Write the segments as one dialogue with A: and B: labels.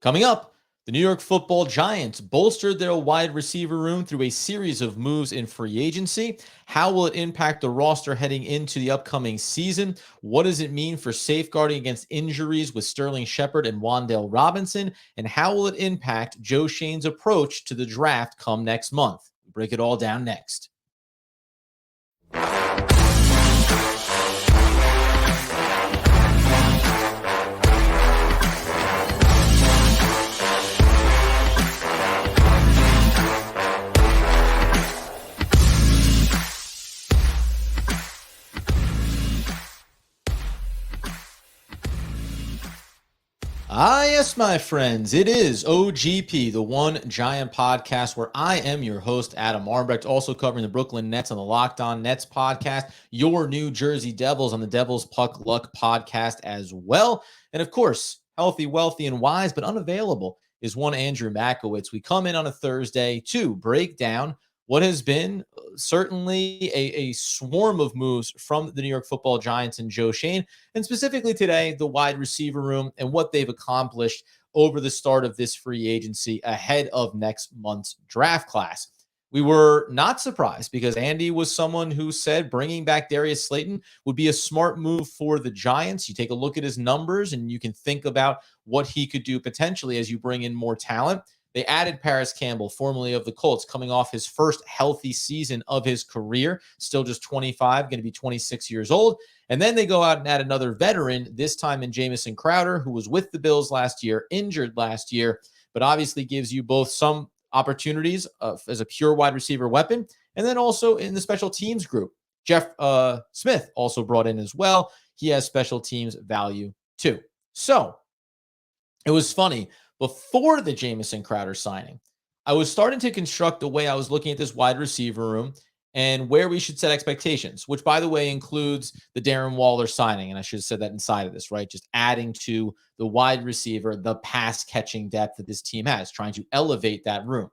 A: Coming up, the New York Football Giants bolstered their wide receiver room through a series of moves in free agency. How will it impact the roster heading into the upcoming season? What does it mean for safeguarding against injuries with Sterling Shepard and Wan'Dale Robinson? And how will it impact Joe Schoen's approach to the draft come next month? We'll break it all down next. Yes, my friends, it is OGP, the One Giant Podcast, where I am your host, Adam Armbrecht, also covering the Brooklyn Nets on the Locked On Nets podcast, your New Jersey Devils on the Devils Puck Luck podcast as well. And of course, healthy, wealthy, and wise, but unavailable is one Andrew Makowitz. We come in on a Thursday to break down what has been certainly a swarm of moves from the New York Football Giants and Joe Schoen, and specifically today, the wide receiver room and what they've accomplished over the start of this free agency ahead of next month's draft class. We were not surprised because Andy was someone who said bringing back Darius Slayton would be a smart move for the Giants. You take a look at his numbers and you can think about what he could do potentially as you bring in more talent. They added Parris Campbell, formerly of the Colts, coming off his first healthy season of his career, still just 25, going to be 26 years old. And then they go out and add another veteran, this time in Jamison Crowder, who was with the Bills last year, injured last year, but obviously gives you both some opportunities as a pure wide receiver weapon, and then also in the special teams group. Jeff Smith also brought in as well. He has special teams value too. So it was funny. Before the Jamison Crowder signing, I was starting to construct the way I was looking at this wide receiver room and where we should set expectations, which, by the way, includes the Darren Waller signing. And I should have said that inside of this, right? Just adding to the wide receiver, the pass catching depth that this team has, trying to elevate that room.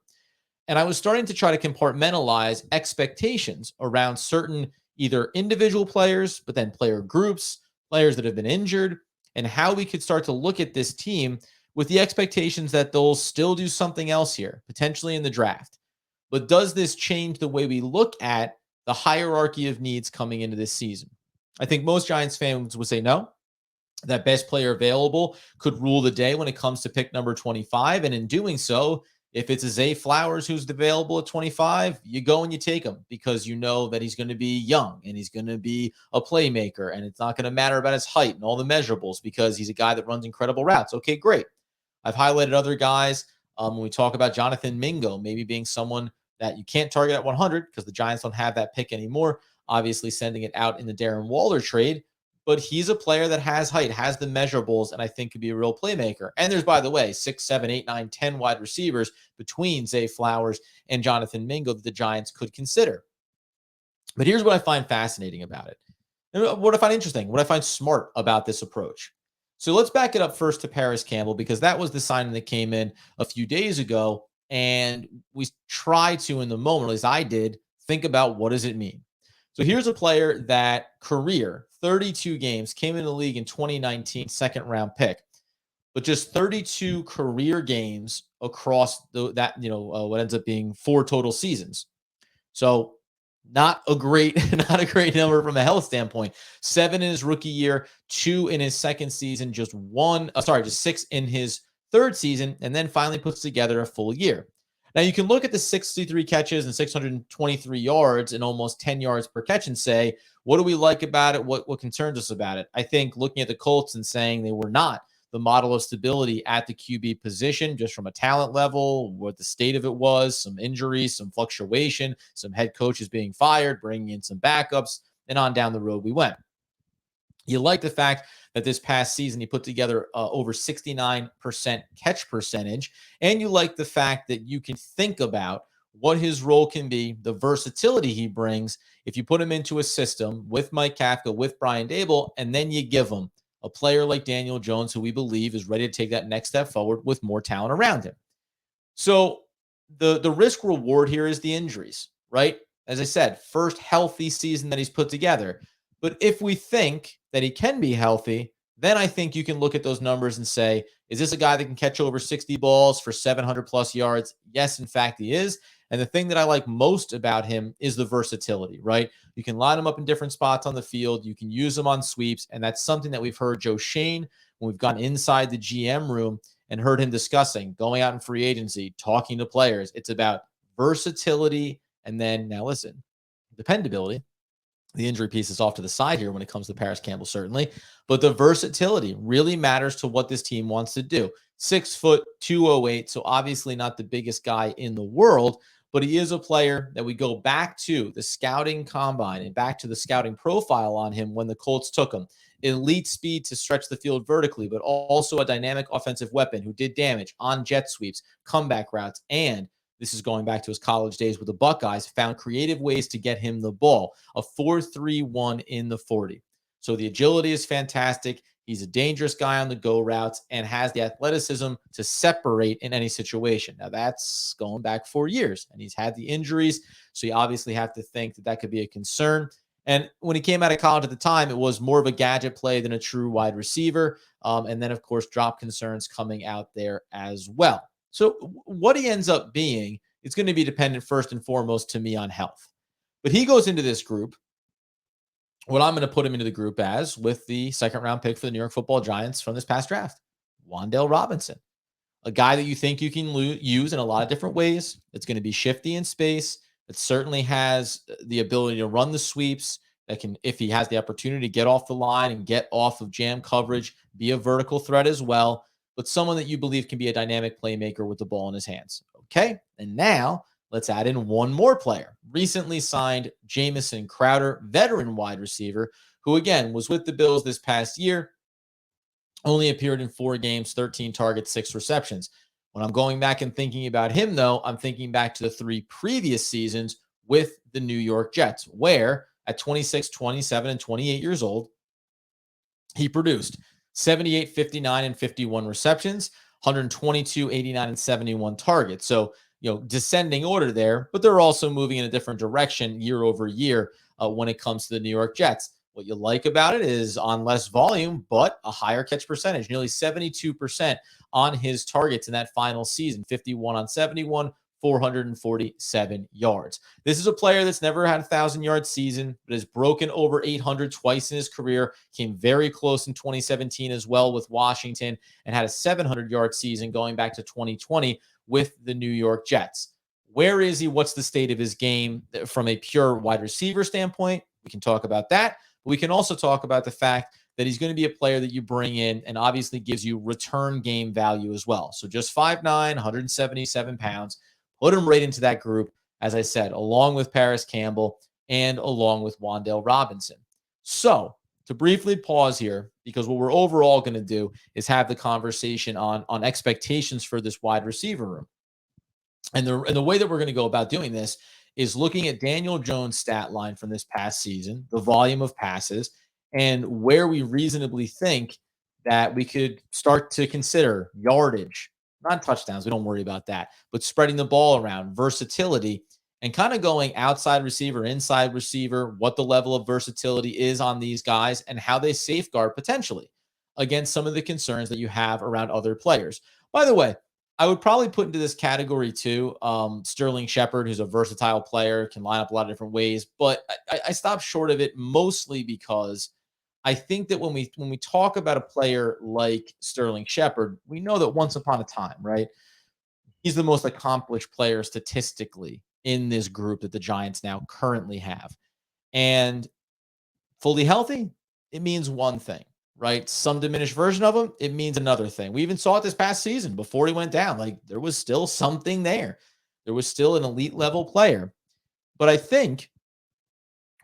A: And I was starting to try to compartmentalize expectations around certain either individual players, but then player groups, players that have been injured, and how we could start to look at this team with the expectations that they'll still do something else here, potentially in the draft. But does this change the way we look at the hierarchy of needs coming into this season? I think most Giants fans would say no, that best player available could rule the day when it comes to pick number 25. And in doing so, if it's a Zay Flowers who's available at 25, you go and you take him because you know that he's going to be young and he's going to be a playmaker and it's not going to matter about his height and all the measurables because he's a guy that runs incredible routes. Okay, great. I've highlighted other guys when we talk about Jonathan Mingo, maybe being someone that you can't target at 100 because the Giants don't have that pick anymore, obviously sending it out in the Darren Waller trade. But he's a player that has height, has the measurables, and I think could be a real playmaker. And there's, by the way, 6, 7, 8, 9, 10 wide receivers between Zay Flowers and Jonathan Mingo that the Giants could consider. But here's what I find fascinating about it. And what I find interesting, what I find smart about this approach. So let's back it up first to Parris Campbell, because that was the signing that came in a few days ago. And we try to, in the moment, at least I did, think about what does it mean? So here's a player that career, 32 games, came in the league in 2019, second round pick, but just 32 career games across what ends up being 4 total seasons. So not a great number from a health standpoint. 7 in his rookie year, 2 in his second season, just 6 in his third season, and then finally puts together a full year. Now you can look at the 63 catches and 623 yards and almost 10 yards per catch and say, what do we like about it? What concerns us about it? I think looking at the Colts and saying they were not the model of stability at the QB position, just from a talent level, what the state of it was, some injuries, some fluctuation, some head coaches being fired, bringing in some backups, and on down the road we went. You like the fact that this past season he put together over 69% catch percentage, and you like the fact that you can think about what his role can be, the versatility he brings if you put him into a system with Mike Kafka, with Brian Daboll, and then you give him a player like Daniel Jones, who we believe is ready to take that next step forward with more talent around him. So the risk reward here is the injuries, right? As I said, first healthy season that he's put together. But if we think that he can be healthy, then I think you can look at those numbers and say, is this a guy that can catch over 60 balls for 700 plus yards? Yes, in fact, he is. And the thing that I like most about him is the versatility, right? You can line him up in different spots on the field. You can use him on sweeps. And that's something that we've heard Joe Shane when we've gone inside the GM room and heard him discussing going out in free agency, talking to players. It's about versatility. And then now listen, dependability. The injury piece is off to the side here when it comes to Parris Campbell, certainly. But the versatility really matters to what this team wants to do. 6 foot, 208. So obviously not the biggest guy in the world, but he is a player that we go back to the scouting combine and back to the scouting profile on him when the Colts took him. Elite speed to stretch the field vertically, but also a dynamic offensive weapon who did damage on jet sweeps, comeback routes, and this is going back to his college days with the Buckeyes, found creative ways to get him the ball, a 4.31 in the 40. So the agility is fantastic. He's a dangerous guy on the go routes and has the athleticism to separate in any situation. Now, that's going back 4 years, and he's had the injuries. So you obviously have to think that that could be a concern. And when he came out of college at the time, it was more of a gadget play than a true wide receiver. And then, of course, drop concerns coming out there as well. So what he ends up being, it's going to be dependent first and foremost to me on health. But he goes into this group, what I'm going to put him into the group as with the second round pick for the New York Football Giants from this past draft, Wan'Dale Robinson, a guy that you think you can use in a lot of different ways. It's going to be shifty in space. It certainly has the ability to run the sweeps that can, if he has the opportunity to get off the line and get off of jam coverage, be a vertical threat as well, but someone that you believe can be a dynamic playmaker with the ball in his hands. Okay. And now let's add in one more player. Recently signed Jamison Crowder, veteran wide receiver, who again was with the Bills this past year, only appeared in 4 games, 13 targets, 6 receptions. When I'm going back and thinking about him, though, I'm thinking back to the 3 previous seasons with the New York Jets, where at 26, 27, and 28 years old, he produced 78, 59, and 51 receptions, 122, 89, and 71 targets. So, descending order there, but they're also moving in a different direction year over year when it comes to the New York Jets. What you like about it is on less volume, but a higher catch percentage, nearly 72% on his targets in that final season, 51 on 71, 447 yards. This is a player that's never had a 1,000-yard season, but has broken over 800 twice in his career, came very close in 2017 as well with Washington, and had a 700-yard season going back to 2020 with the New York Jets. Where is he? What's the state of his game from a pure wide receiver standpoint? We can talk about that. But we can also talk about the fact that he's going to be a player that you bring in and obviously gives you return game value as well. So just 5'9", 177 pounds, put him right into that group, as I said, along with Parris Campbell and along with Wan'Dale Robinson. So to briefly pause here, because what we're overall going to do is have the conversation on expectations for this wide receiver room. And the way that we're going to go about doing this is looking at Daniel Jones' stat line from this past season, the volume of passes, and where we reasonably think that we could start to consider yardage, not touchdowns. We don't worry about that, but spreading the ball around, versatility, and kind of going outside receiver, inside receiver, what the level of versatility is on these guys and how they safeguard potentially against some of the concerns that you have around other players. By the way, I would probably put into this category too, Sterling Shepard, who's a versatile player, can line up a lot of different ways, but I stopped short of it mostly because I think that when we talk about a player like Sterling Shepard, we know that once upon a time, right, he's the most accomplished player statistically in this group that the Giants now currently have. And fully healthy, it means one thing, right? Some diminished version of him, it means another thing. We even saw it this past season before he went down. Like there was still something there. There was still an elite level player. But I think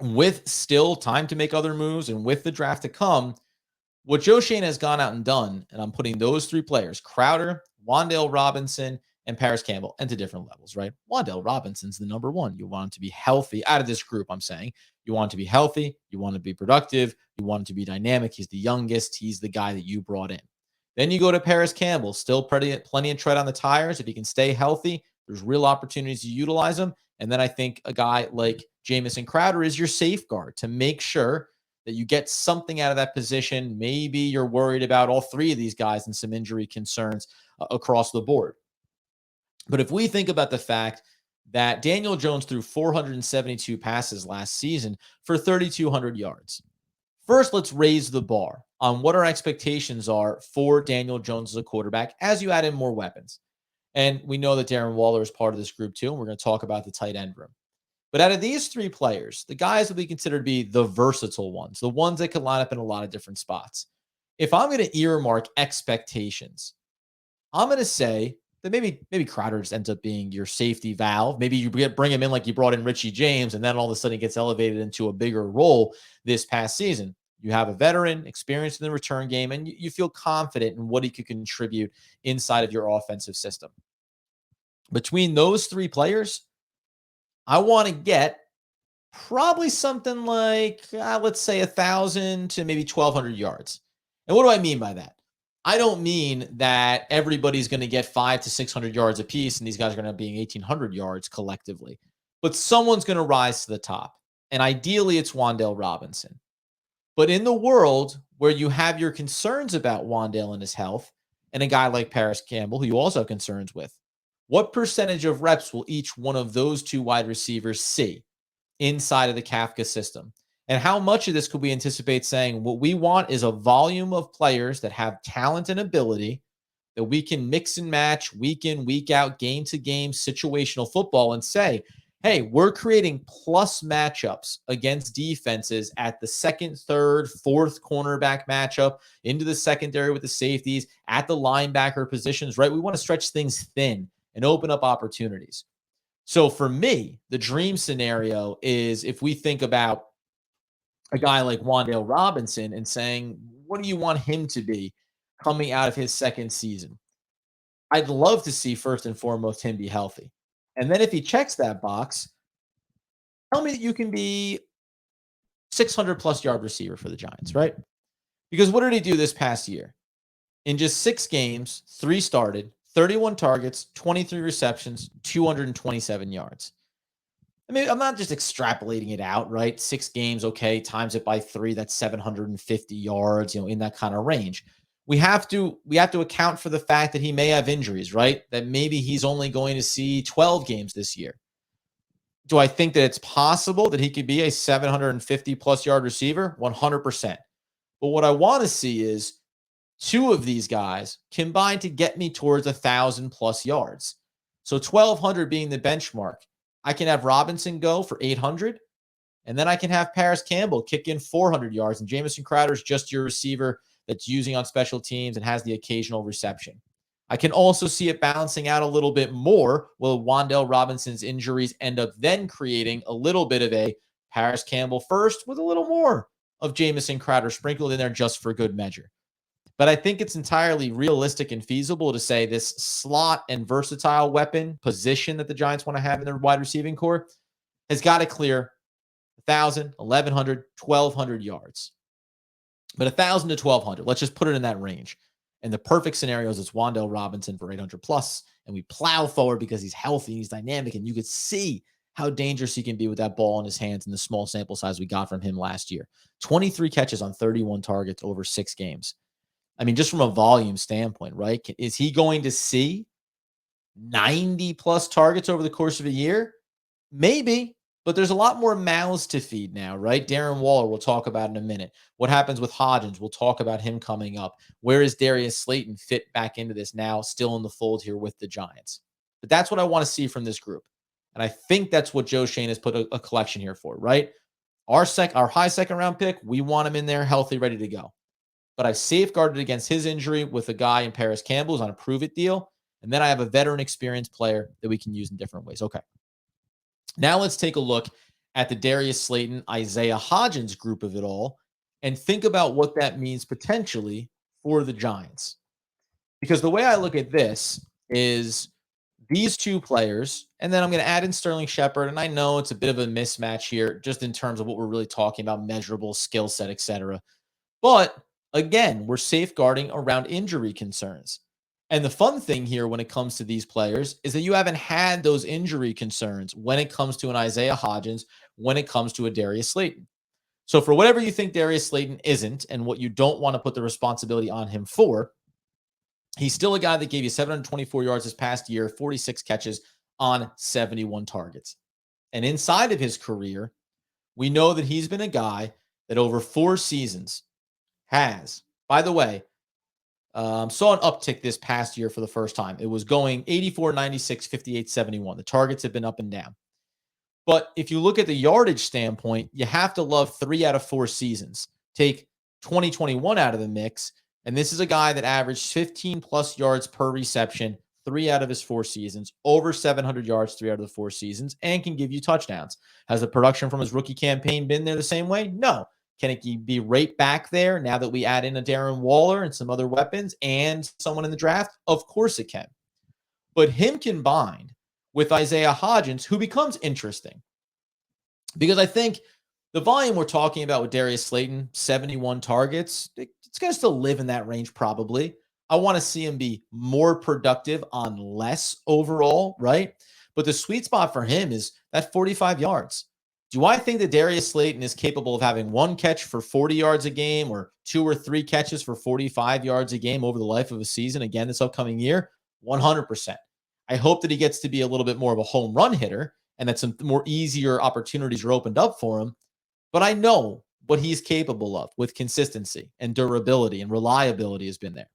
A: with still time to make other moves and with the draft to come, what Joe Shane has gone out and done, and I'm putting those 3 players, Crowder, Wan'Dale Robinson, and Parris Campbell, into different levels, right? Wan'Dale Robinson's the number 1. You want him to be healthy out of this group, I'm saying. You want him to be healthy. You want him to be productive. You want him to be dynamic. He's the youngest. He's the guy that you brought in. Then you go to Parris Campbell, still plenty of tread on the tires. If he can stay healthy, there's real opportunities to utilize him. And then I think a guy like Jamison Crowder is your safeguard to make sure that you get something out of that position. Maybe you're worried about all three of these guys and some injury concerns across the board. But if we think about the fact that Daniel Jones threw 472 passes last season for 3,200 yards, first, let's raise the bar on what our expectations are for Daniel Jones as a quarterback as you add in more weapons. And we know that Darren Waller is part of this group too, and we're going to talk about the tight end room. But out of these three players, the guys that we consider to be the versatile ones, the ones that can line up in a lot of different spots, if I'm going to earmark expectations, I'm going to say that maybe Crowder just ends up being your safety valve. Maybe you bring him in like you brought in Richie James, and then all of a sudden he gets elevated into a bigger role this past season. You have a veteran, experienced in the return game, and you feel confident in what he could contribute inside of your offensive system. Between those three players, I want to get probably something like, let's say 1,000 to maybe 1,200 yards. And what do I mean by that? I don't mean that everybody's going to get 500 to 600 yards apiece and these guys are going to be 1,800 yards collectively. But someone's going to rise to the top. And ideally, it's Wan'Dale Robinson. But in the world where you have your concerns about Wan'Dale and his health and a guy like Parris Campbell, who you also have concerns with, what percentage of reps will each one of those two wide receivers see inside of the Kafka system? And how much of this could we anticipate saying what we want is a volume of players that have talent and ability that we can mix and match week in, week out, game to game, situational football and say, hey, we're creating plus matchups against defenses at the second, third, fourth cornerback matchup, into the secondary with the safeties, at the linebacker positions, right? We want to stretch things thin and open up opportunities. So for me, the dream scenario is if we think about a guy like Wan'Dale Robinson and saying, what do you want him to be coming out of his second season? I'd love to see first and foremost him be healthy. And then if he checks that box, tell me that you can be 600 plus yard receiver for the Giants, right? Because what did he do this past year? In just 6 games, 3 started, 31 targets, 23 receptions, 227 yards. I mean, I'm not just extrapolating it out, right? 6 games, okay, times it by 3, that's 750 yards, in that kind of range. We have to account for the fact that he may have injuries, right? That maybe he's only going to see 12 games this year. Do I think that it's possible that he could be a 750 plus yard receiver? 100%. But what I want to see is 2 of these guys combined to get me towards 1,000 plus yards. So 1,200 being the benchmark. I can have Robinson go for 800, and then I can have Parris Campbell kick in 400 yards, and Jamison Crowder is just your receiver that's using on special teams and has the occasional reception. I can also see it balancing out a little bit more. Will Wan'Dale Robinson's injuries end up then creating a little bit of a Parris Campbell first with a little more of Jamison Crowder sprinkled in there just for good measure? But I think it's entirely realistic and feasible to say this slot and versatile weapon position that the Giants want to have in their wide receiving core has got to clear 1,000, 1,100, 1,200 yards. But 1,000 to 1,200, let's just put it in that range. And the perfect scenario is it's Wan'Dale Robinson for 800 plus, and we plow forward because he's healthy, he's dynamic, and you could see how dangerous he can be with that ball in his hands in the small sample size we got from him last year. 23 catches on 31 targets over 6 games. I mean, just from a volume standpoint, right? Is he going to see 90 plus targets over the course of a year? Maybe, but there's a lot more mouths to feed now, right? Darren Waller, we'll talk about in a minute. What happens with Hodgins? We'll talk about him coming up. Where is Darius Slayton fit back into this now, still in the fold here with the Giants? But that's what I want to see from this group. And I think that's what Joe Schoen has put a collection here for, right? Our high second round pick, we want him in there healthy, ready to go. But I safeguarded against his injury with a guy in Parris Campbell who's on a prove-it deal. And then I have a veteran experienced player that we can use in different ways. Okay. Now let's take a look at the Darius Slayton, Isaiah Hodgins group of it all and think about what that means potentially for the Giants. Because the way I look at this is these 2 players, and then I'm going to add in Sterling Shepard. And I know it's a bit of a mismatch here just in terms of what we're really talking about, measurable skill set, etc. But again, we're safeguarding around injury concerns. And the fun thing here when it comes to these players is that you haven't had those injury concerns when it comes to an Isaiah Hodgins, when it comes to a Darius Slayton. So for whatever you think Darius Slayton isn't and what you don't want to put the responsibility on him for, he's still a guy that gave you 724 yards this past year, 46 catches on 71 targets. And inside of his career, we know that he's been a guy that over 4 seasons has, by the way, saw an uptick this past year for the first time. It was going 84, 96, 58, 71. The targets have been up and down. But if you look at the yardage standpoint, you have to love 3 out of 4 seasons. Take 2021 out of the mix, and this is a guy that averaged 15 plus yards per reception 3 out of his 4 seasons, over 700 yards 3 out of the 4 seasons, and can give you touchdowns. Has the production from his rookie campaign been there the same way? No. Can it be right back there now that we add in a Darren Waller and some other weapons and someone in the draft? Of course it can. But him combined with Isaiah Hodgins, who becomes interesting, because I think the volume we're talking about with Darius Slayton, 71 targets, it's going to still live in that range probably. I want to see him be more productive on less overall, right? But the sweet spot for him is that 45 yards. Do I think that Darius Slayton is capable of having 1 catch for 40 yards a game or 2 or 3 catches for 45 yards a game over the life of a season again this upcoming year? 100%. I hope that he gets to be a little bit more of a home run hitter and that some more easier opportunities are opened up for him. But I know what he's capable of with consistency and durability and reliability has been there.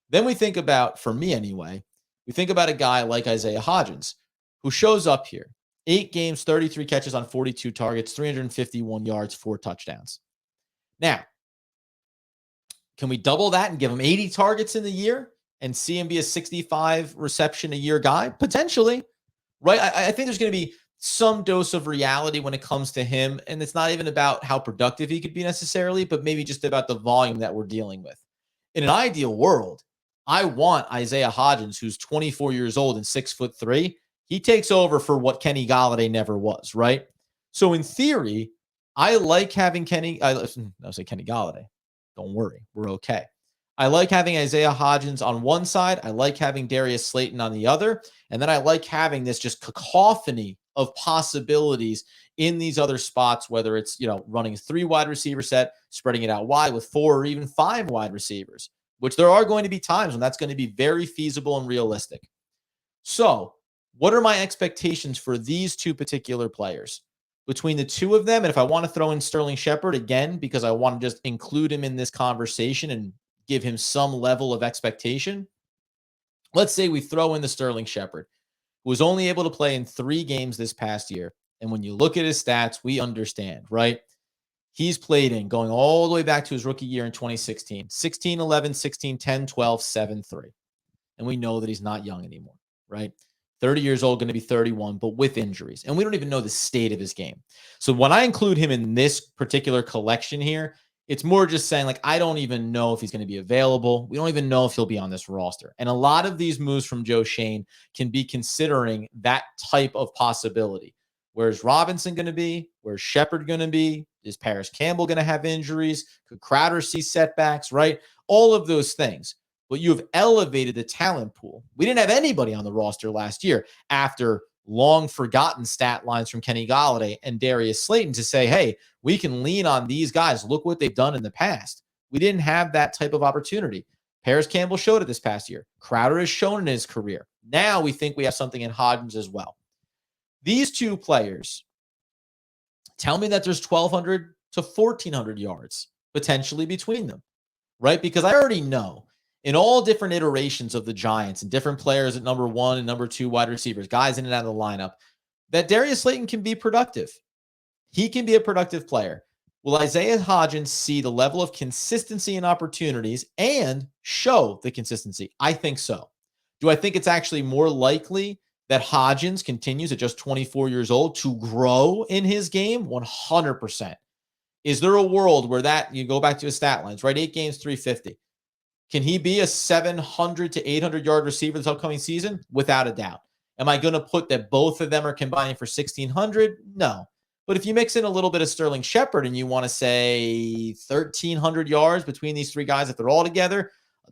A: Then we think about, for me anyway, we think about a guy like Isaiah Hodgins, who shows up here. 8 games, 33 catches on 42 targets, 351 yards, 4 touchdowns. Now, can we double that and give him 80 targets in the year and see him be a 65 reception a year guy? Potentially, right? I think there's going to be some dose of reality when it comes to him. And it's not even about how productive he could be necessarily, but maybe just about the volume that we're dealing with. In an ideal world, I want Isaiah Hodgins, who's 24 years old and 6'3". He takes over for what Kenny Golladay never was, right? So in theory, I like having I'll say Kenny Golladay. Don't worry, we're okay. I like having Isaiah Hodgins on one side. I like having Darius Slayton on the other. And then I like having this just cacophony of possibilities in these other spots, whether it's, running a 3 wide receiver set, spreading it out wide with 4 or even 5 wide receivers, which there are going to be times when that's going to be very feasible and realistic. So what are my expectations for these 2 particular players? Between the 2 of them, and if I want to throw in Sterling Shepard again, because I want to just include him in this conversation and give him some level of expectation, let's say we throw in the Sterling Shepard, who was only able to play in 3 games this past year. And when you look at his stats, we understand, right? He's played in, going all the way back to his rookie year in 2016, 16, 11, 16, 10, 12, 7, 3. And we know that he's not young anymore, right? 30 years old, going to be 31, but with injuries. And we don't even know the state of his game. So when I include him in this particular collection here, it's more just saying, I don't even know if he's going to be available. We don't even know if he'll be on this roster. And a lot of these moves from Joe Schoen can be considering that type of possibility. Where's Robinson going to be? Where's Shepard going to be? Is Parris Campbell going to have injuries? Could Crowder see setbacks, right? All of those things. But you've elevated the talent pool. We didn't have anybody on the roster last year after long forgotten stat lines from Kenny Golladay and Darius Slayton to say, hey, we can lean on these guys. Look what they've done in the past. We didn't have that type of opportunity. Parris Campbell showed it this past year. Crowder has shown in his career. Now we think we have something in Hodgins as well. These 2 players tell me that there's 1,200 to 1,400 yards potentially between them, right? Because I already know in all different iterations of the Giants and different players at number 1 and number 2 wide receivers, guys in and out of the lineup, that Darius Slayton can be productive. He can be a productive player. Will Isaiah Hodgins see the level of consistency and opportunities and show the consistency? I think so. Do I think it's actually more likely that Hodgins continues at just 24 years old to grow in his game? 100%. Is there a world where that, you go back to his stat lines, right? 8 games, 350. Can he be a 700 to 800 yard receiver this upcoming season? Without a doubt. Am I going to put that both of them are combining for 1,600? No. But if you mix in a little bit of Sterling Shepard and you want to say 1,300 yards between these 3 guys, if they're all together,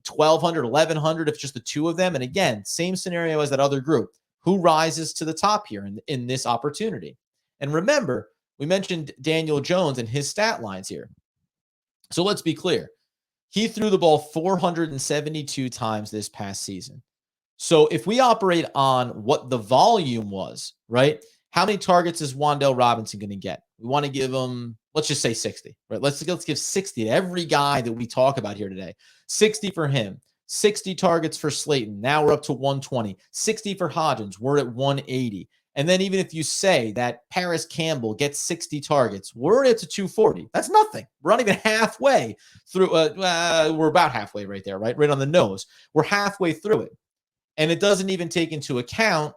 A: 1,200, 1,100, if just the 2 of them. And again, same scenario as that other group. Who rises to the top here in this opportunity? And remember, We mentioned Daniel Jones and his stat lines here. So let's be clear. He threw the ball 472 times this past season. So if we operate on what the volume was, right? How many targets is Wan'Dale Robinson going to get? We want to give him, let's just say 60, right? Let's give 60 to every guy that we talk about here today. 60 for him, 60 targets for Slayton. Now we're up to 120. 60 for Hodgins. We're at 180. And then even if you say that Parris Campbell gets 60 targets, we're at 240. That's nothing. We're not even halfway through. We're about halfway right there, right? Right on the nose. We're halfway through it. And it doesn't even take into account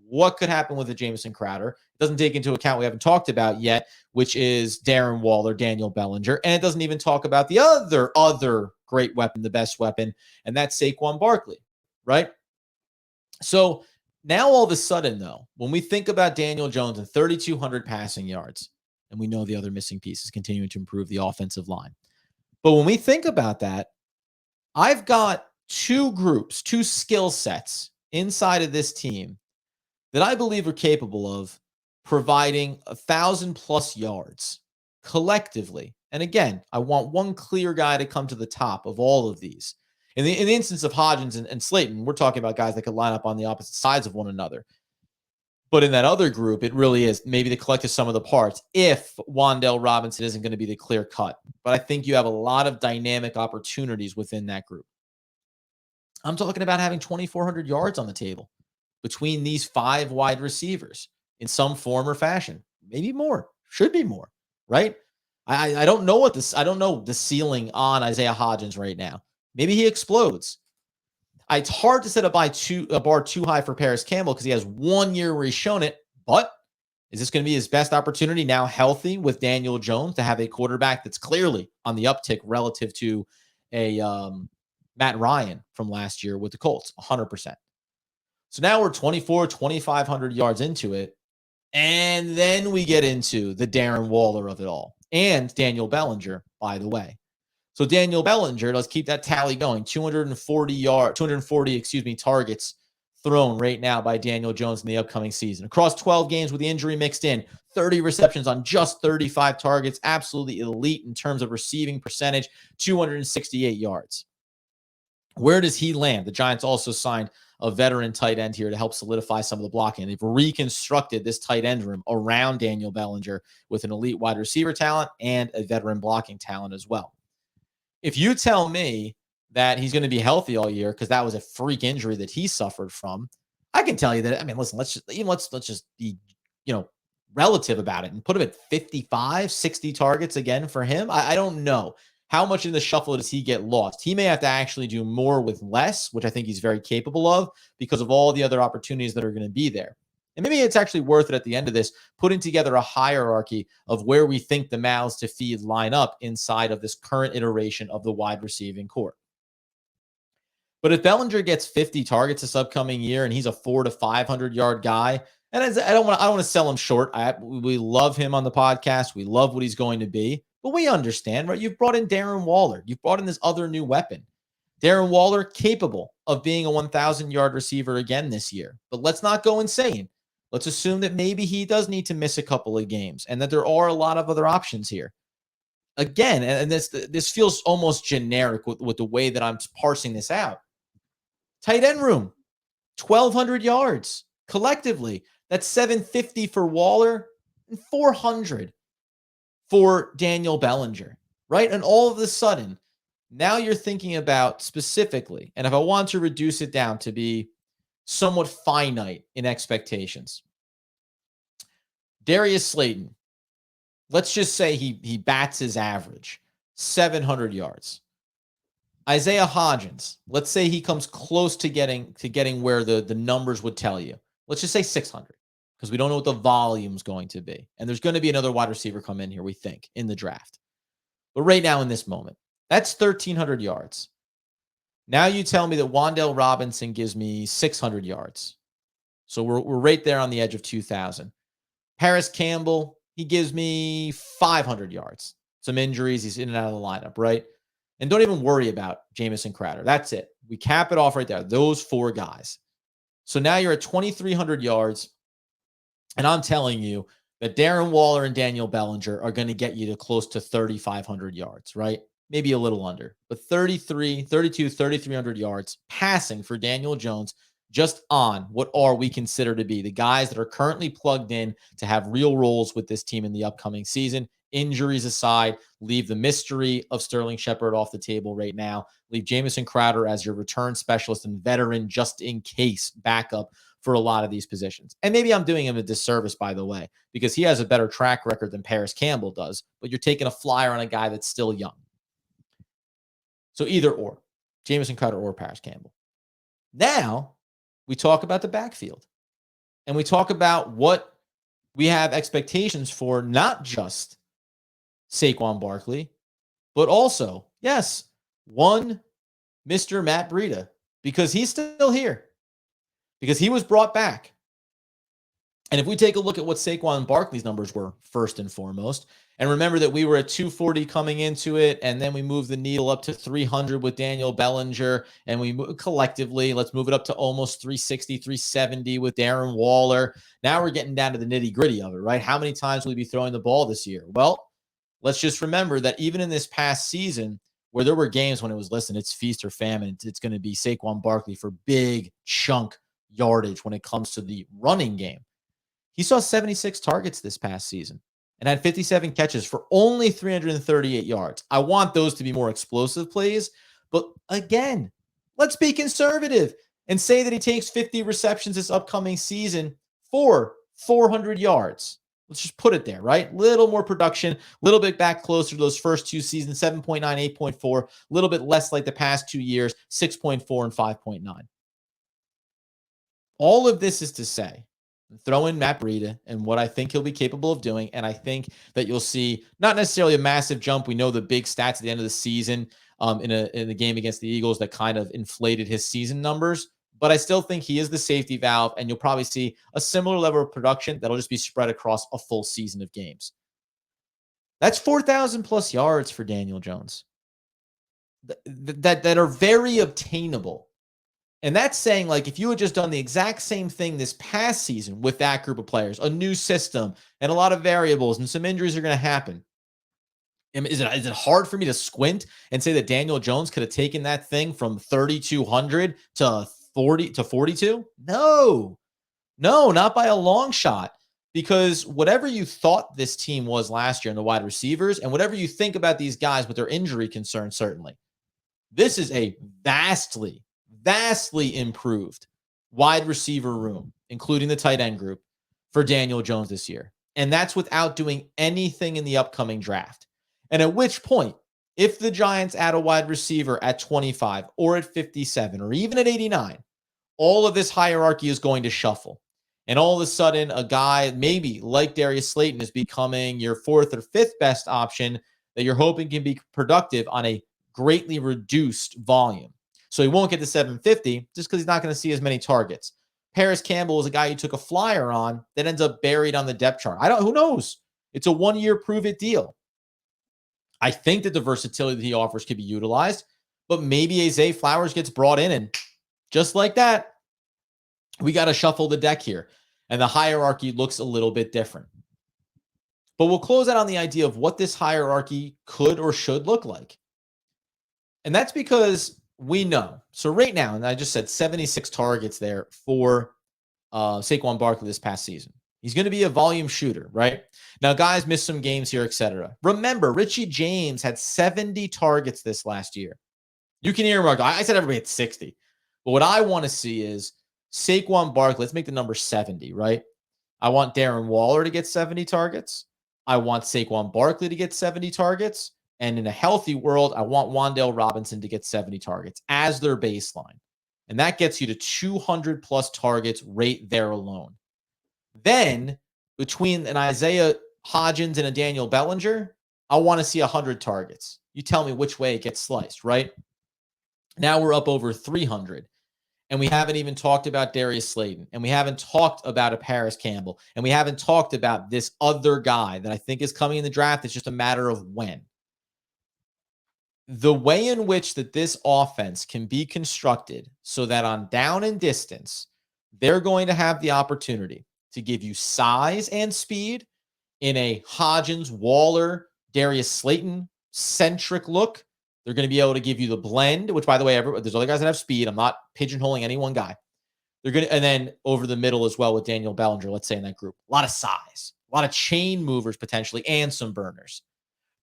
A: what could happen with a Jamison Crowder. It doesn't take into account we haven't talked about yet, which is Darren Waller, Daniel Bellinger. And it doesn't even talk about the other great weapon, the best weapon, and that's Saquon Barkley, right? So now all of a sudden, though, when we think about Daniel Jones and 3,200 passing yards, and we know the other missing piece is continuing to improve the offensive line. But when we think about that, I've got two groups, two skill sets inside of this team that I believe are capable of providing 1,000+ yards collectively. And again, I want one clear guy to come to the top of all of these. In the instance of Hodgins and Slayton, we're talking about guys that could line up on the opposite sides of one another. But in that other group, it really is maybe the collective sum of the parts if Wan'Dale Robinson isn't going to be the clear cut. But I think you have a lot of dynamic opportunities within that group. I'm talking about having 2,400 yards on the table between these 5 wide receivers in some form or fashion. Maybe more. Should be more, right? I don't know I don't know the ceiling on Isaiah Hodgins right now. Maybe he explodes. It's hard to set a bar too high for Parris Campbell because he has 1 year where he's shown it. But is this going to be his best opportunity now healthy with Daniel Jones to have a quarterback that's clearly on the uptick relative to a Matt Ryan from last year with the Colts, 100%. So now we're 2,500 yards into it. And then we get into the Darren Waller of it all and Daniel Bellinger, by the way. So Daniel Bellinger, let's keep that tally going. 240 targets thrown right now by Daniel Jones in the upcoming season. Across 12 games with the injury mixed in, 30 receptions on just 35 targets. Absolutely elite in terms of receiving percentage, 268 yards. Where does he land? The Giants also signed a veteran tight end here to help solidify some of the blocking. They've reconstructed this tight end room around Daniel Bellinger with an elite wide receiver talent and a veteran blocking talent as well. If you tell me that he's going to be healthy all year because that was a freak injury that he suffered from, I can tell you that. I mean, listen, let's just be, relative about it and put him at 55, 60 targets again for him. I don't know. How much in the shuffle does he get lost? He may have to actually do more with less, which I think he's very capable of because of all the other opportunities that are going to be there. And maybe it's actually worth it at the end of this, putting together a hierarchy of where we think the mouths to feed line up inside of this current iteration of the wide receiving core. But if Bellinger gets 50 targets this upcoming year and he's a 400 to 500 yard guy, and I don't want to sell him short. We love him on the podcast. We love what he's going to be. But we understand, right? You've brought in Darren Waller. You've brought in this other new weapon. Darren Waller capable of being a 1,000-yard receiver again this year. But let's not go insane. Let's assume that maybe he does need to miss a couple of games and that there are a lot of other options here. Again, and this feels almost generic with the way that I'm parsing this out. Tight end room, 1,200 yards collectively. That's 750 for Waller and 400 for Daniel Bellinger, right? And all of a sudden, now you're thinking about specifically, and if I want to reduce it down to be somewhat finite in expectations, Darius Slayton, let's just say he bats his average, 700 yards. Isaiah Hodgins, let's say he comes close to getting where the numbers would tell you. Let's just say 600. Because we don't know what the volume's going to be. And there's going to be another wide receiver come in here, we think, in the draft. But right now in this moment, that's 1,300 yards. Now you tell me that Wan'Dale Robinson gives me 600 yards. So we're right there on the edge of 2,000. Parris Campbell, he gives me 500 yards. Some injuries, he's in and out of the lineup, right? And don't even worry about Jamison Crowder. That's it. We cap it off right there. Those 4 guys. So now you're at 2,300 yards. And I'm telling you, that Darren Waller and Daniel Bellinger are going to get you to close to 3,500 yards, right? Maybe a little under, but 33, 32, 3,300 yards passing for Daniel Jones, just on what are we consider to be the guys that are currently plugged in to have real roles with this team in the upcoming season. Injuries aside, leave the mystery of Sterling Shepard off the table right now. Leave Jamison Crowder as your return specialist and veteran just in case backup for a lot of these positions. And maybe I'm doing him a disservice, by the way, because he has a better track record than Parris Campbell does, but you're taking a flyer on a guy that's still young. So either or, Jamison Crowder or Parris Campbell. Now we talk about the backfield, and we talk about what we have expectations for, not just Saquon Barkley, but also, yes, one Mr. Matt Breida, because he's still here, because he was brought back. And if we take a look at what Saquon Barkley's numbers were, first and foremost, and remember that we were at 240 coming into it, and then we moved the needle up to 300 with Daniel Bellinger, and we collectively, let's move it up to almost 360, 370 with Darren Waller. Now we're getting down to the nitty-gritty of it, right? How many times will we be throwing the ball this year? Well, let's just remember that even in this past season, where there were games when it was, listen, it's feast or famine, it's going to be Saquon Barkley for big chunk yardage when it comes to the running game. He saw 76 targets this past season and had 57 catches for only 338 yards. I want those to be more explosive plays. But again, let's be conservative and say that he takes 50 receptions this upcoming season for 400 yards. Let's just put it there, right? Little more production, a little bit back closer to those first two seasons, 7.9, 8.4, a little bit less like the past 2 years, 6.4 and 5.9. All of this is to say, throw in Matt Breida and what I think he'll be capable of doing. And I think that you'll see not necessarily a massive jump. We know the big stats at the end of the season in the game against the Eagles that kind of inflated his season numbers. But I still think he is the safety valve, and you'll probably see a similar level of production that'll just be spread across a full season of games. That's 4,000 plus yards for Daniel Jones that are very obtainable. And that's saying, like, if you had just done the exact same thing this past season with that group of players, a new system and a lot of variables and some injuries are going to happen. Is it hard for me to squint and say that Daniel Jones could have taken that thing from 3,200 to 40 to 42? No, not by a long shot. Because whatever you thought this team was last year in the wide receivers, and whatever you think about these guys with their injury concerns, certainly, this is a vastly improved wide receiver room, including the tight end group, for Daniel Jones this year. And that's without doing anything in the upcoming draft. And at which point, if the Giants add a wide receiver at 25 or at 57 or even at 89, all of this hierarchy is going to shuffle. And all of a sudden, a guy maybe like Darius Slayton is becoming your fourth or fifth best option that you're hoping can be productive on a greatly reduced volume. So he won't get to 750 just because he's not going to see as many targets. Parris Campbell is a guy you took a flyer on that ends up buried on the depth chart. Who knows? It's a 1-year prove-it deal. I think that the versatility that he offers could be utilized, but maybe Zay Flowers gets brought in, and just like that, we got to shuffle the deck here, and the hierarchy looks a little bit different. But we'll close out on the idea of what this hierarchy could or should look like. And that's because we know. So right now, and I just said 76 targets there for Saquon Barkley this past season. He's going to be a volume shooter, right? Now, guys missed some games here, etc. Remember, Richie James had 70 targets this last year. You can hear him. I said everybody had 60. But what I want to see is Saquon Barkley. Let's make the number 70, right? I want Darren Waller to get 70 targets. I want Saquon Barkley to get 70 targets. And in a healthy world, I want Wan'Dale Robinson to get 70 targets as their baseline. And that gets you to 200 plus targets right there alone. Then between an Isaiah Hodgins and a Daniel Bellinger, I want to see 100 targets. You tell me which way it gets sliced, right? Now we're up over 300. And we haven't even talked about Darius Slayton. And we haven't talked about a Parris Campbell. And we haven't talked about this other guy that I think is coming in the draft. It's just a matter of when. The way in which that this offense can be constructed so that on down and distance, they're going to have the opportunity to give you size and speed, in a Hodgins, Waller, Darius Slayton centric look. They're going to be able to give you the blend, which, by the way, there's other guys that have speed. I'm not pigeonholing any one guy. They're going to, and then over the middle as well with Daniel Bellinger, let's say in that group, a lot of size, a lot of chain movers potentially, and some burners.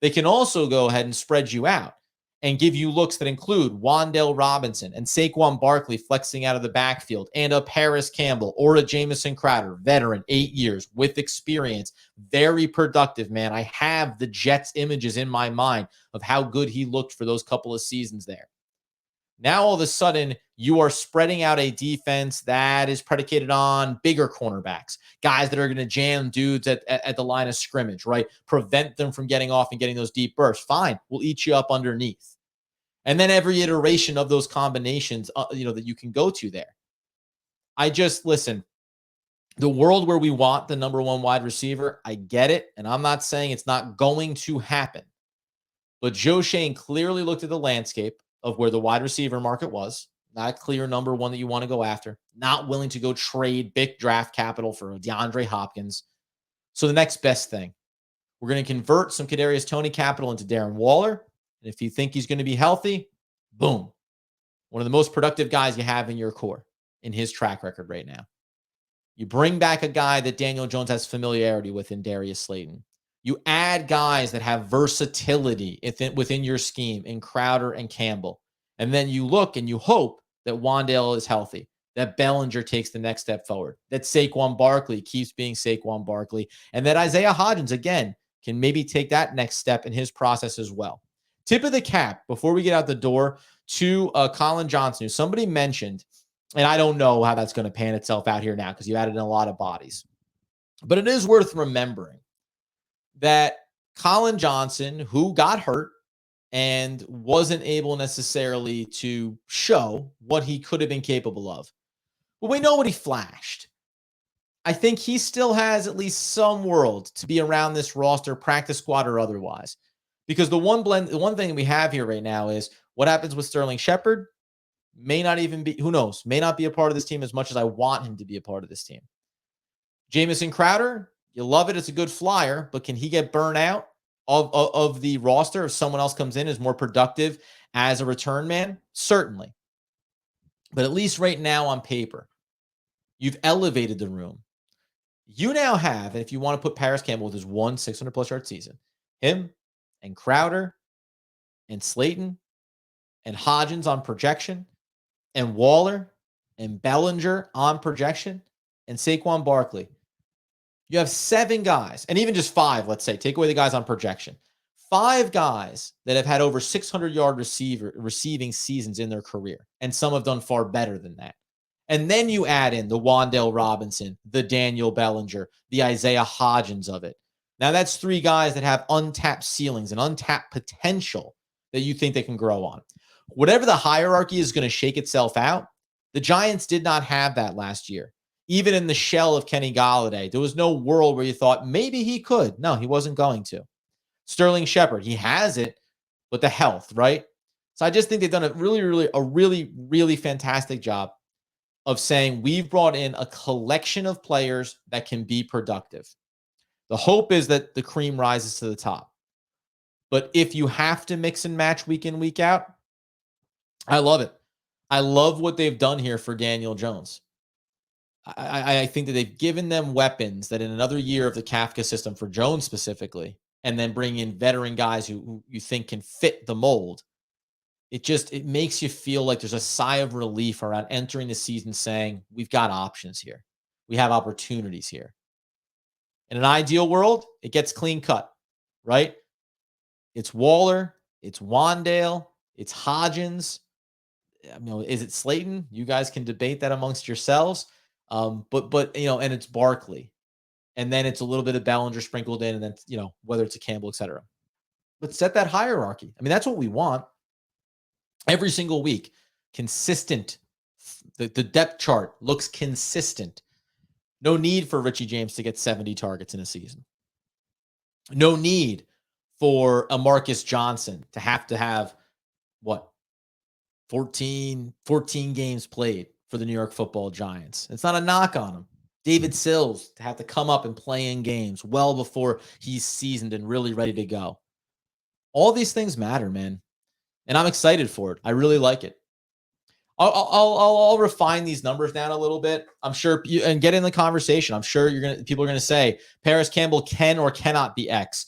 A: They can also go ahead and spread you out and give you looks that include Wan'Dale Robinson and Saquon Barkley flexing out of the backfield, and a Parris Campbell or a Jamison Crowder, veteran, 8 years with experience, very productive, man. I have the Jets images in my mind of how good he looked for those couple of seasons there. Now, all of a sudden, you are spreading out a defense that is predicated on bigger cornerbacks, guys that are going to jam dudes at the line of scrimmage, right? Prevent them from getting off and getting those deep bursts. Fine, we'll eat you up underneath. And then every iteration of those combinations, that you can go to there. Listen, the world where we want the number one wide receiver, I get it. And I'm not saying it's not going to happen. But Joe Schoen clearly looked at the landscape of where the wide receiver market was, not a clear number one that you want to go after, not willing to go trade big draft capital for DeAndre Hopkins. So the next best thing, we're going to convert some Kadarius Toney capital into Darren Waller. And if you think he's going to be healthy, boom, one of the most productive guys you have in your core in his track record right now. You bring back a guy that Daniel Jones has familiarity with in Darius Slayton. You add guys that have versatility within your scheme in Crowder and Campbell. And then you look and you hope that Wan'Dale is healthy, that Bellinger takes the next step forward, that Saquon Barkley keeps being Saquon Barkley, and that Isaiah Hodgins, again, can maybe take that next step in his process as well. Tip of the cap, before we get out the door, to Colin Johnson, who somebody mentioned, and I don't know how that's going to pan itself out here now because you added in a lot of bodies. But it is worth remembering that Colin Johnson, who got hurt and wasn't able necessarily to show what he could have been capable of, but we know what he flashed. I think he still has at least some world to be around this roster, practice squad or otherwise. Because the one thing we have here right now is what happens with Sterling Shepard may not even be, who knows, may not be a part of this team as much as I want him to be a part of this team. Jamison Crowder, you love it. It's a good flyer, but can he get burnt out of the roster if someone else comes in, is more productive as a return man? Certainly. But at least right now on paper, you've elevated the room. You now have, and if you want to put Parris Campbell with his 600-plus yard season, him and Crowder and Slayton and Hodgins on projection and Waller and Bellinger on projection and Saquon Barkley. You have 7 guys, and even just 5, let's say, take away the guys on projection. 5 guys that have had over 600-yard receiving seasons in their career, and some have done far better than that. And then you add in the Wan'Dale Robinson, the Daniel Bellinger, the Isaiah Hodgins of it. Now that's 3 guys that have untapped ceilings and untapped potential that you think they can grow on. Whatever the hierarchy is going to shake itself out, the Giants did not have that last year. Even in the shell of Kenny Golladay, there was no world where you thought maybe he could. No, he wasn't going to. Sterling Shepard, he has it, but the health, right? So I just think they've done a really fantastic job of saying we've brought in a collection of players that can be productive. The hope is that the cream rises to the top. But if you have to mix and match week in, week out, I love it. I love what they've done here for Daniel Jones. I think that they've given them weapons that in another year of the Kafka system for Jones specifically, and then bring in veteran guys who you think can fit the mold. It makes you feel like there's a sigh of relief around entering the season saying, we've got options here. We have opportunities here. In an ideal world, it gets clean cut, right? It's Waller, it's Wan'Dale, it's Hodgins. Is it Slayton? You guys can debate that amongst yourselves. But and it's Barkley. And then it's a little bit of Bellinger sprinkled in, and then, whether it's a Campbell, et cetera. But set that hierarchy. I mean, that's what we want. Every single week, consistent. The depth chart looks consistent. No need for Richie James to get 70 targets in a season. No need for a Marcus Johnson to have 14 games played for the New York Football Giants. It's not a knock on him. David Sills to have to come up and play in games well before he's seasoned and really ready to go. All these things matter, man. And I'm excited for it. I really like it. I'll refine these numbers down a little bit. I'm sure and get in the conversation. I'm sure people are gonna say Parris Campbell can or cannot be X.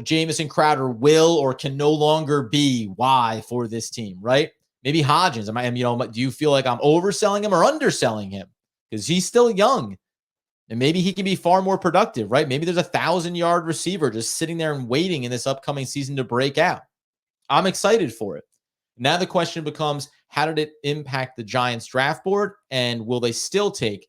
A: Jamison Crowder will or can no longer be Y for this team, right? Maybe Hodgins. Do you feel like I'm overselling him or underselling him? Because he's still young. And maybe he can be far more productive, right? Maybe there's a 1,000-yard receiver just sitting there and waiting in this upcoming season to break out. I'm excited for it. Now the question becomes, how did it impact the Giants draft board? And will they still take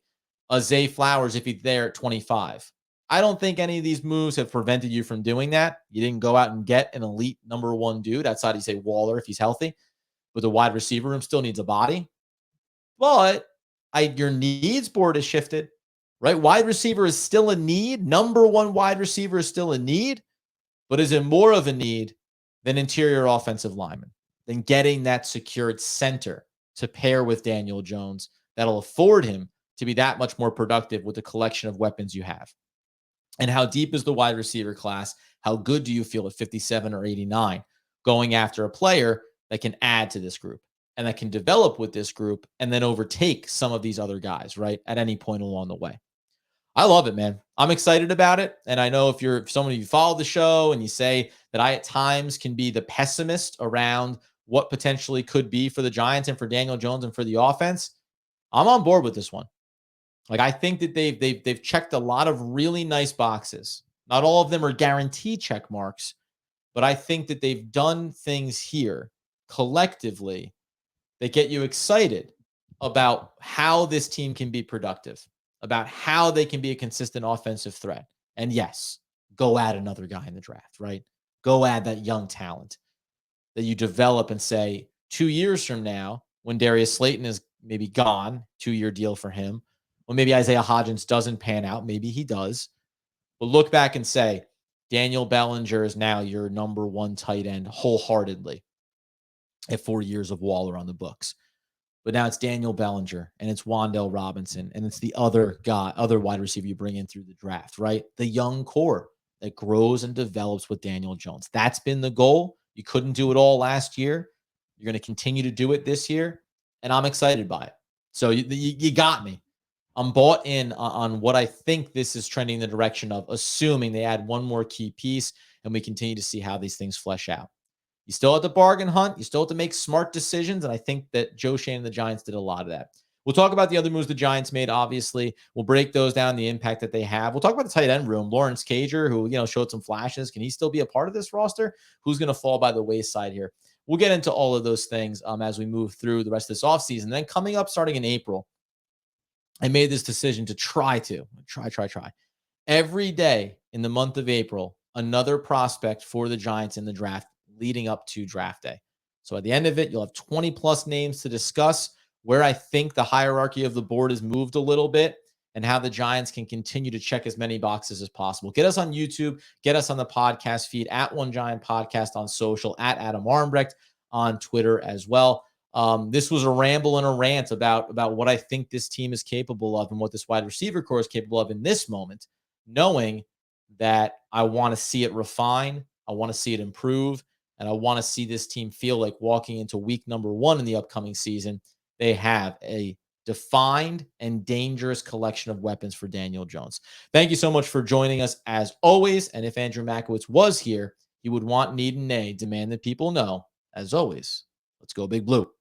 A: a Zay Flowers if he's there at 25? I don't think any of these moves have prevented you from doing that. You didn't go out and get an elite number one dude outside, you say Waller if he's healthy. But the wide receiver room still needs a body. But your needs board has shifted, right? Wide receiver is still a need. Number one wide receiver is still a need. But is it more of a need than interior offensive lineman? Than getting that secured center to pair with Daniel Jones that'll afford him to be that much more productive with the collection of weapons you have? And how deep is the wide receiver class? How good do you feel at 57 or 89 going after a player that can add to this group and that can develop with this group and then overtake some of these other guys, right? At any point along the way. I love it, man. I'm excited about it. And I know if someone of you follow the show and you say that I at times can be the pessimist around what potentially could be for the Giants and for Daniel Jones and for the offense, I'm on board with this one. Like, I think that they've checked a lot of really nice boxes. Not all of them are guarantee check marks, but I think that they've done things here collectively that get you excited about how this team can be productive, about how they can be a consistent offensive threat. And yes, go add another guy in the draft, right? Go add that young talent that you develop and say 2 years from now, when Darius Slayton is maybe gone, 2-year deal for him, or maybe Isaiah Hodgins doesn't pan out, maybe he does, but look back and say, Daniel Bellinger is now your number one tight end wholeheartedly at 4 years of Waller on the books. But now it's Daniel Bellinger and it's Wan'Dale Robinson and it's the other wide receiver you bring in through the draft, right? The young core that grows and develops with Daniel Jones. That's been the goal. You couldn't do it all last year. You're going to continue to do it this year, and I'm excited by it. So you got me. I'm bought in on what I think this is trending in the direction of, assuming they add one more key piece and we continue to see how these things flesh out. You still have to bargain hunt. You still have to make smart decisions. And I think that Joe Schoen and the Giants did a lot of that. We'll talk about the other moves the Giants made, obviously. We'll break those down, the impact that they have. We'll talk about the tight end room. Lawrence Cager, who, showed some flashes. Can he still be a part of this roster? Who's going to fall by the wayside here? We'll get into all of those things as we move through the rest of this offseason. Then coming up, starting in April, I made this decision to try. Every day in the month of April, another prospect for the Giants in the draft leading up to draft day. So at the end of it, you'll have 20 plus names to discuss where I think the hierarchy of the board has moved a little bit and how the Giants can continue to check as many boxes as possible. Get us on YouTube, get us on the podcast feed at One Giant Podcast on social, at Adam Armbrecht on Twitter as well. This was a ramble and a rant about what I think this team is capable of and what this wide receiver core is capable of in this moment, knowing that I want to see it refine, I want to see it improve, and I want to see this team feel like walking into week number 1 in the upcoming season, they have a defined and dangerous collection of weapons for Daniel Jones. Thank you so much for joining us as always. And if Andrew Makowitz was here, he would want, need, and demand that people know, as always, let's go Big Blue.